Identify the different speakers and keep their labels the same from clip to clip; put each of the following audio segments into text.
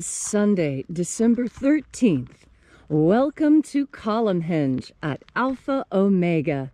Speaker 1: Sunday, December 13th. Welcome to Column Hinge at Alpha Omega.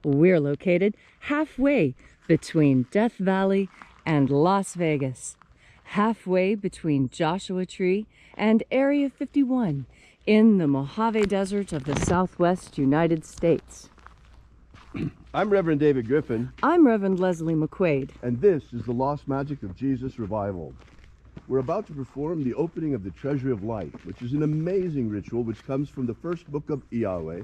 Speaker 1: We're located halfway between Death Valley and Las Vegas, halfway between Joshua Tree and Area 51 in the Mojave Desert of the Southwest United States.
Speaker 2: I'm Reverend David Griffin.
Speaker 1: I'm Reverend Leslie McQuade.
Speaker 2: And this is the Lost Magic of Jesus Revival. We're about to perform the opening of the Treasury of Light, which is an amazing ritual which comes from the first book of Yahweh,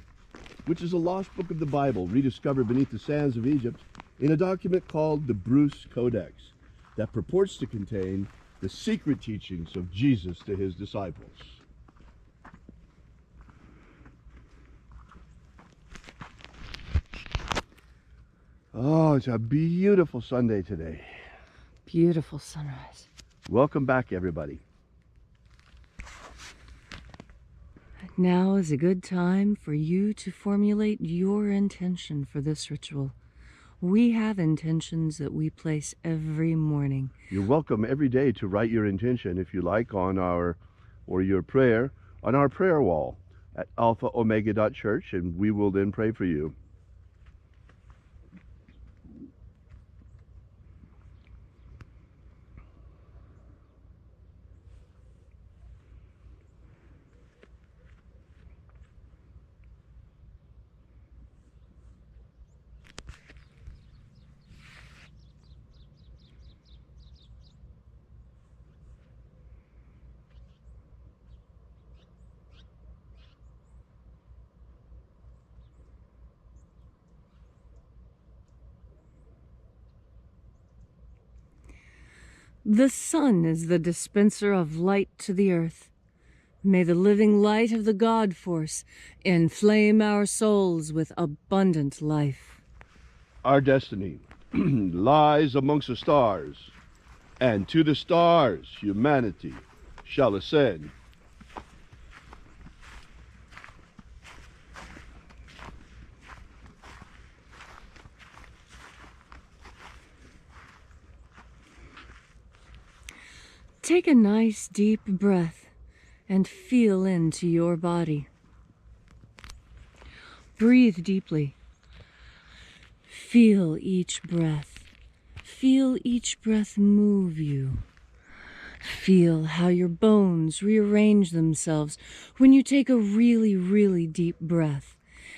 Speaker 2: which is a lost book of the Bible rediscovered beneath the sands of Egypt in a document called the Bruce Codex that purports to contain the secret teachings of Jesus to his disciples. Oh, it's a beautiful Sunday today.
Speaker 1: Beautiful sunrise.
Speaker 2: Welcome back, everybody.
Speaker 1: Now is a good time for you to formulate your intention for this ritual. We have intentions that we place every morning.
Speaker 2: You're welcome every day to write your intention, if you like, on our, or your prayer, on our prayer wall at alphaomega.church, and we will then pray for you.
Speaker 1: The sun is the dispenser of light to the earth. May the living light of the God Force inflame our souls with abundant life.
Speaker 2: Our destiny lies amongst the stars, and to the stars humanity shall ascend.
Speaker 1: Take a nice deep breath and feel into your body. Breathe deeply. Feel each breath. Feel each breath move you. Feel how your bones rearrange themselves when you take a really, really deep breath.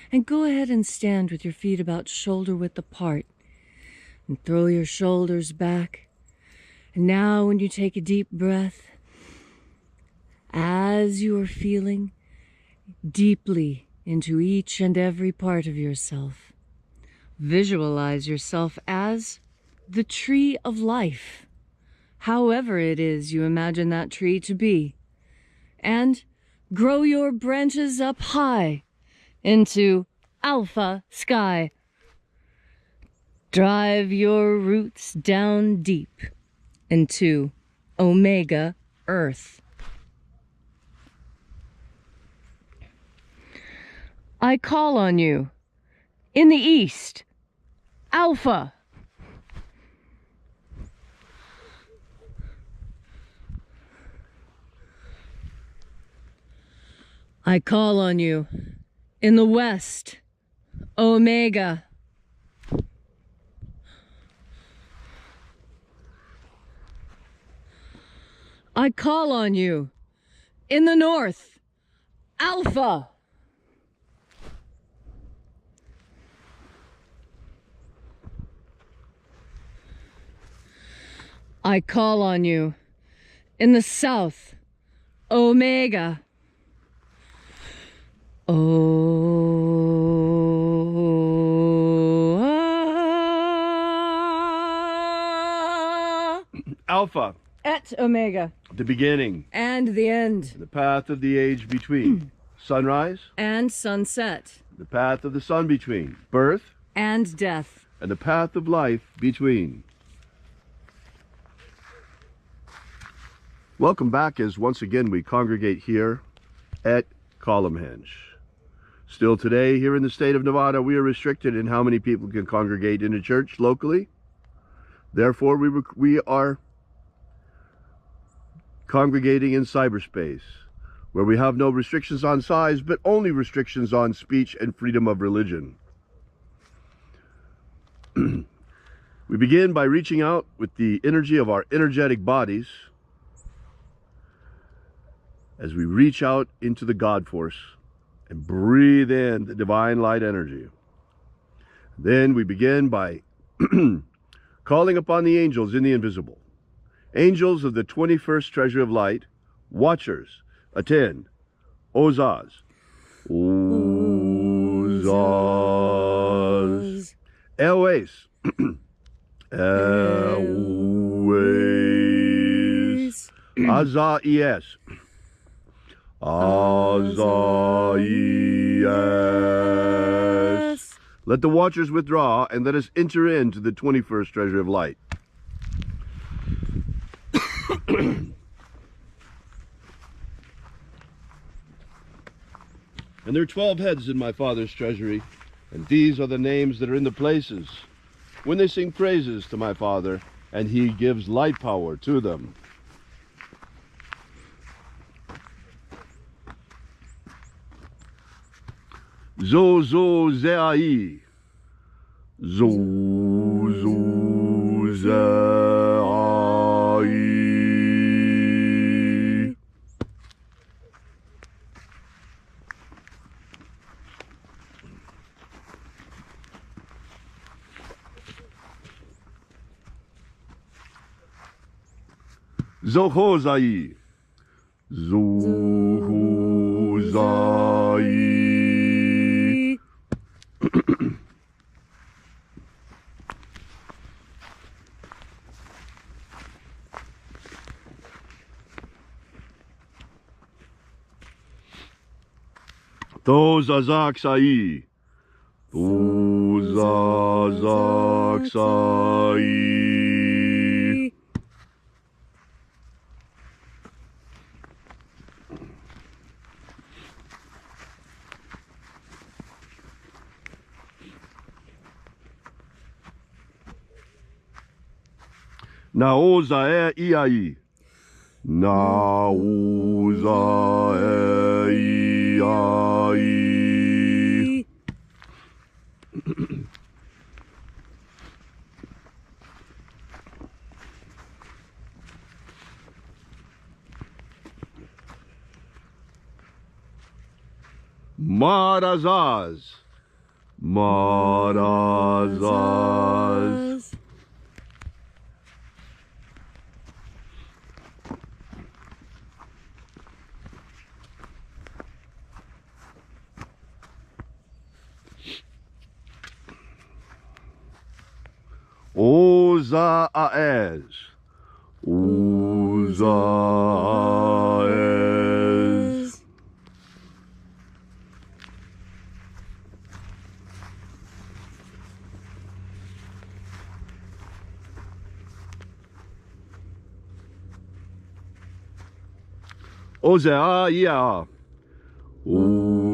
Speaker 1: And go ahead and stand with your feet about shoulder width apart. And throw your shoulders back. And now when you take a deep breath, as you are feeling deeply into each and every part of yourself, visualize yourself as the tree of life, however it is you imagine that tree to be, and grow your branches up high into alpha sky. Drive your roots down deep into Omega Earth. I call on you in the east, Alpha. I call on you in the west, Omega. I call on you in the north, Alpha. I call on you in the south, Omega.
Speaker 2: Alpha.
Speaker 1: Et Omega.
Speaker 2: The beginning.
Speaker 1: And the end.
Speaker 2: The path of the age between. Sunrise.
Speaker 1: And sunset.
Speaker 2: The path of the sun between. Birth.
Speaker 1: And death.
Speaker 2: And the path of life between. Welcome back as once again we congregate here at Column Hinge. Still today, here in the state of Nevada, we are restricted in how many people can congregate in a church locally. Therefore, we are congregating in cyberspace, where we have no restrictions on size, but only restrictions on speech and freedom of religion. We begin by reaching out with the energy of our energetic bodies as we reach out into the God force and breathe in the divine light energy. Then we begin by calling upon the angels in the invisible. Angels of the 21st treasure of light, watchers, attend. Ozaz. Ozaz. Elwes. Elwes. Azais. Azais. Let the watchers withdraw and let us enter into the 21st treasure of light. And there are 12 heads in my Father's treasury, and these are the names that are in the places when they sing praises to my Father, and he gives light power to them. Zo zo zeai. Zo zo zeai. Zohozai. Zohozai. Tozazaksai. Tozazaksai. Naozae iai. Naozae iai. Marazaz. Marazaz. Ozaez. Ozaez. Ozeaia. Ozeaia.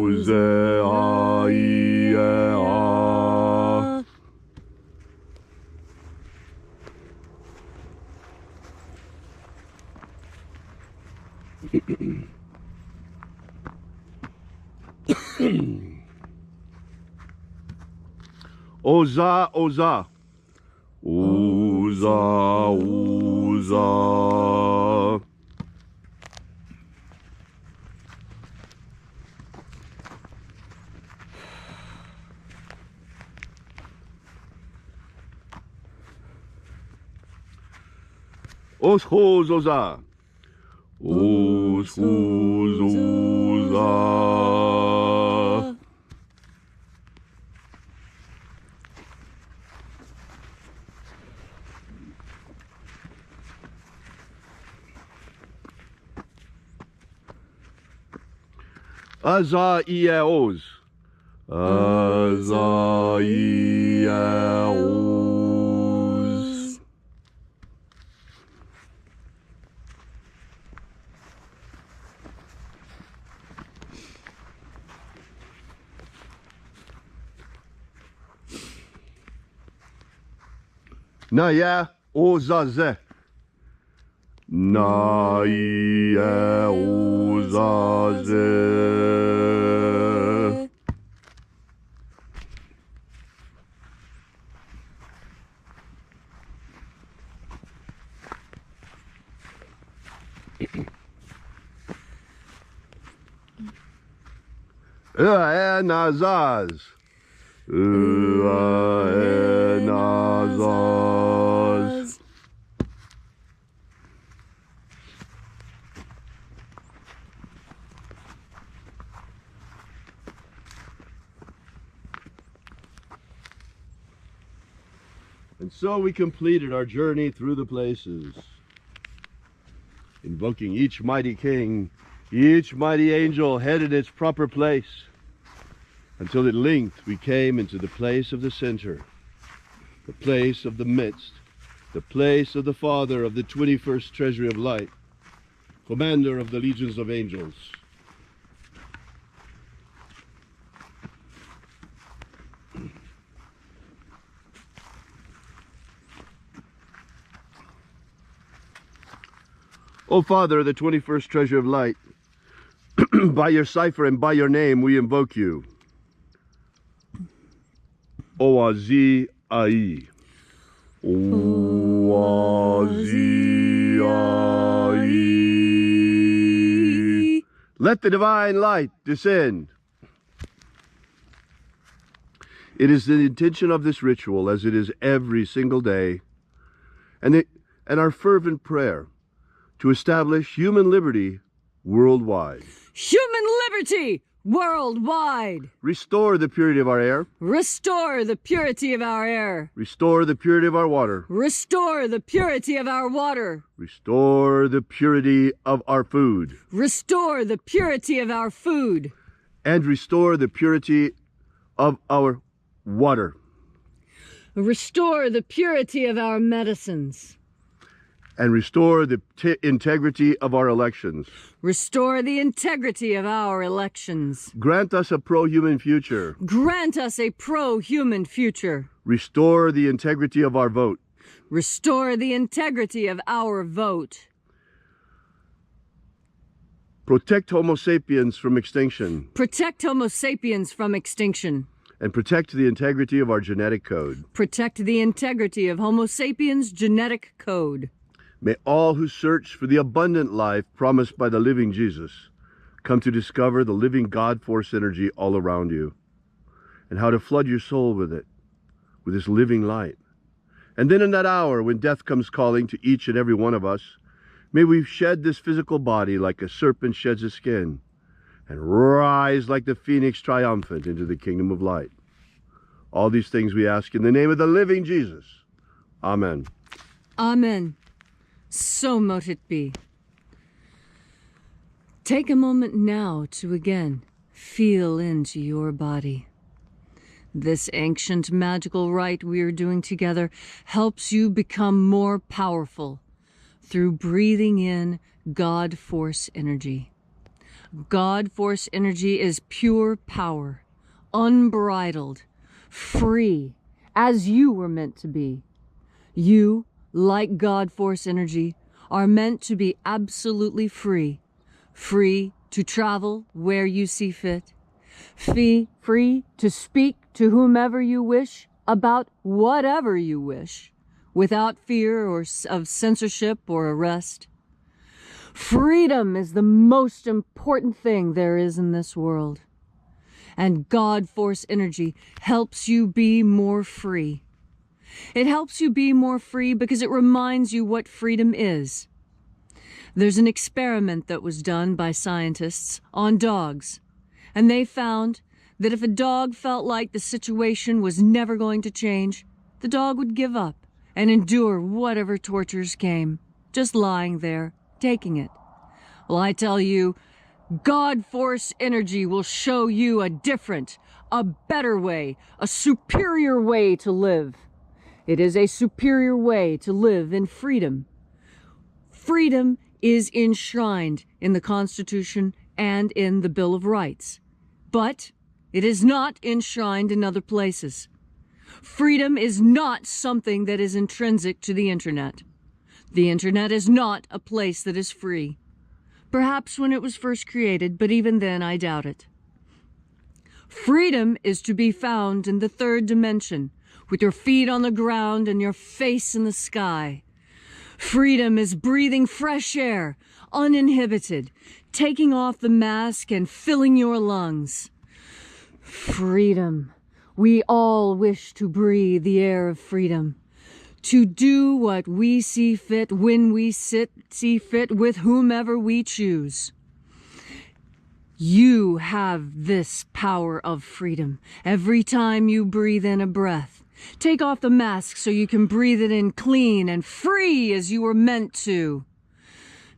Speaker 2: Oza, Oza. Oza, Oza. Oshoz, Oza. Oshoz, Oza. Azaiaos. Azaiaos. Naya Ozaze. nai uzaze. Nazaz. Nazaz. And so we completed our journey through the places, invoking each mighty king, each mighty angel headed its proper place, until at length we came into the place of the center, the place of the midst, the place of the Father of the 21st Treasury of Light, commander of the legions of angels. O Father of the 21st Treasure of Light, by your cipher and by your name we invoke you. Oazi Ai. Oazi Ai. Let the divine light descend. It is the intention of this ritual, as it is every single day, and our fervent prayer, to establish human liberty worldwide.
Speaker 1: Human liberty worldwide.
Speaker 2: Restore the purity of our air.
Speaker 1: Restore the purity of our air.
Speaker 2: Restore the purity of our water.
Speaker 1: Restore the purity of our water.
Speaker 2: Restore the purity of our food.
Speaker 1: Restore the purity of our food.
Speaker 2: And restore the purity of our water.
Speaker 1: Restore the purity of our medicines.
Speaker 2: And restore the integrity of our elections.
Speaker 1: Restore the integrity of our elections.
Speaker 2: Grant us a pro-human future.
Speaker 1: Grant us a pro-human future.
Speaker 2: Restore the integrity of our vote.
Speaker 1: Restore the integrity of our vote.
Speaker 2: Protect Homo sapiens from extinction.
Speaker 1: Protect Homo sapiens from extinction.
Speaker 2: And protect the integrity of our genetic code.
Speaker 1: Protect the integrity of Homo sapiens' genetic code.
Speaker 2: May all who search for the abundant life promised by the living Jesus come to discover the living God force energy all around you, and how to flood your soul with it, with this living light. And then in that hour when death comes calling to each and every one of us, may we shed this physical body like a serpent sheds his skin, and rise like the phoenix triumphant into the kingdom of light. All these things we ask in the name of the living Jesus. Amen.
Speaker 1: Amen. So mote it be. Take a moment now to again feel into your body. This ancient magical rite we are doing together helps you become more powerful through breathing in God Force energy. God Force energy is pure power, unbridled, free, as you were meant to be. You, like God Force energy, are meant to be absolutely free. Free to travel where you see fit. Free to speak to whomever you wish about whatever you wish, without fear of censorship or arrest. Freedom is the most important thing there is in this world. And God Force energy helps you be more free. It helps you be more free because it reminds you what freedom is. There's an experiment that was done by scientists on dogs, and they found that if a dog felt like the situation was never going to change, the dog would give up and endure whatever tortures came, just lying there, taking it. Well, I tell you, God Force energy will show you a different, a better way, a superior way to live. It is a superior way to live in freedom. Freedom is enshrined in the Constitution and in the Bill of Rights, but it is not enshrined in other places. Freedom is not something that is intrinsic to the internet. The internet is not a place that is free. Perhaps when it was first created, but even then I doubt it. Freedom is to be found in the third dimension, with your feet on the ground and your face in the sky. Freedom is breathing fresh air, uninhibited, taking off the mask and filling your lungs. Freedom. We all wish to breathe the air of freedom. To do what we see fit, when we see fit, with whomever we choose. You have this power of freedom every time you breathe in a breath. Take off the mask so you can breathe it in clean and free as you were meant to.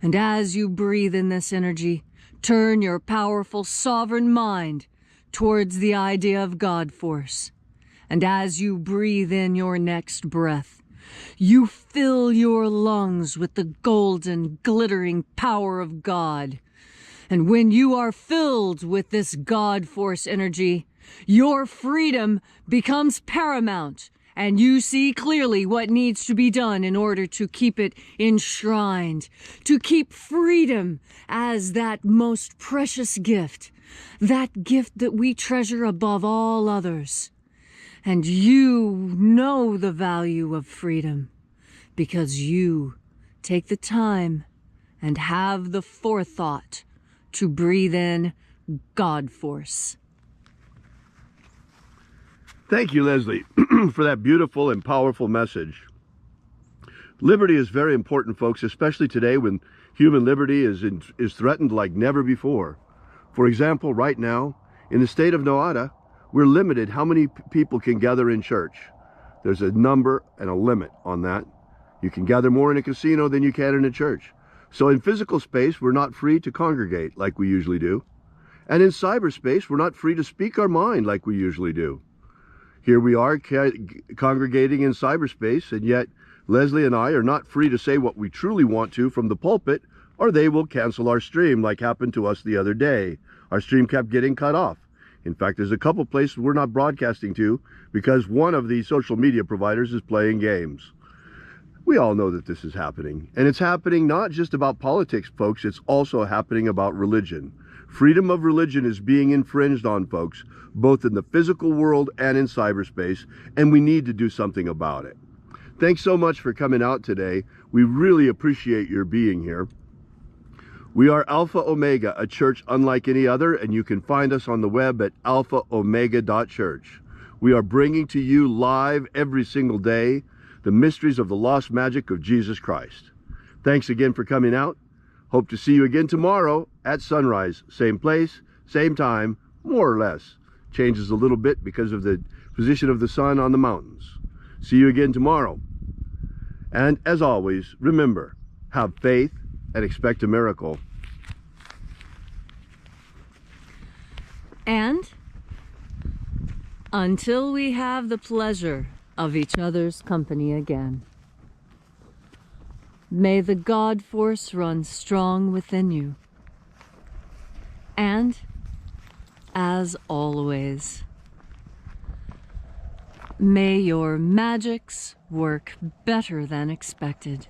Speaker 1: And as you breathe in this energy, turn your powerful sovereign mind towards the idea of God Force. And as you breathe in your next breath, you fill your lungs with the golden, glittering power of God. And when you are filled with this God Force energy, your freedom becomes paramount, and you see clearly what needs to be done in order to keep it enshrined, to keep freedom as that most precious gift, that gift that we treasure above all others. And you know the value of freedom because you take the time and have the forethought to breathe in God Force.
Speaker 2: Thank you, Leslie, for that beautiful and powerful message. Liberty is very important, folks, especially today when human liberty is threatened like never before. For example, right now, in the state of Nevada, we're limited how many people can gather in church. There's a number and a limit on that. You can gather more in a casino than you can in a church. So in physical space, we're not free to congregate like we usually do. And in cyberspace, we're not free to speak our mind like we usually do. Here we are congregating in cyberspace, and yet Leslie and I are not free to say what we truly want to from the pulpit, or they will cancel our stream like happened to us the other day. Our stream kept getting cut off. In fact, there's a couple places we're not broadcasting to because one of the social media providers is playing games. We all know that this is happening. And it's happening not just about politics, folks. It's also happening about religion. Freedom of religion is being infringed on, folks, both in the physical world and in cyberspace, and we need to do something about it. Thanks so much for coming out today. We really appreciate your being here. We are Alpha Omega, a church unlike any other, and you can find us on the web at alphaomega.church. We are bringing to you live every single day the mysteries of the lost magic of Jesus Christ. Thanks again for coming out. Hope to see you again tomorrow at sunrise. Same place, same time, more or less. Changes a little bit because of the position of the sun on the mountains. See you again tomorrow. And as always, remember, have faith and expect a miracle.
Speaker 1: And until we have the pleasure of each other's company again, may the God Force run strong within you. And, as always, may your magics work better than expected.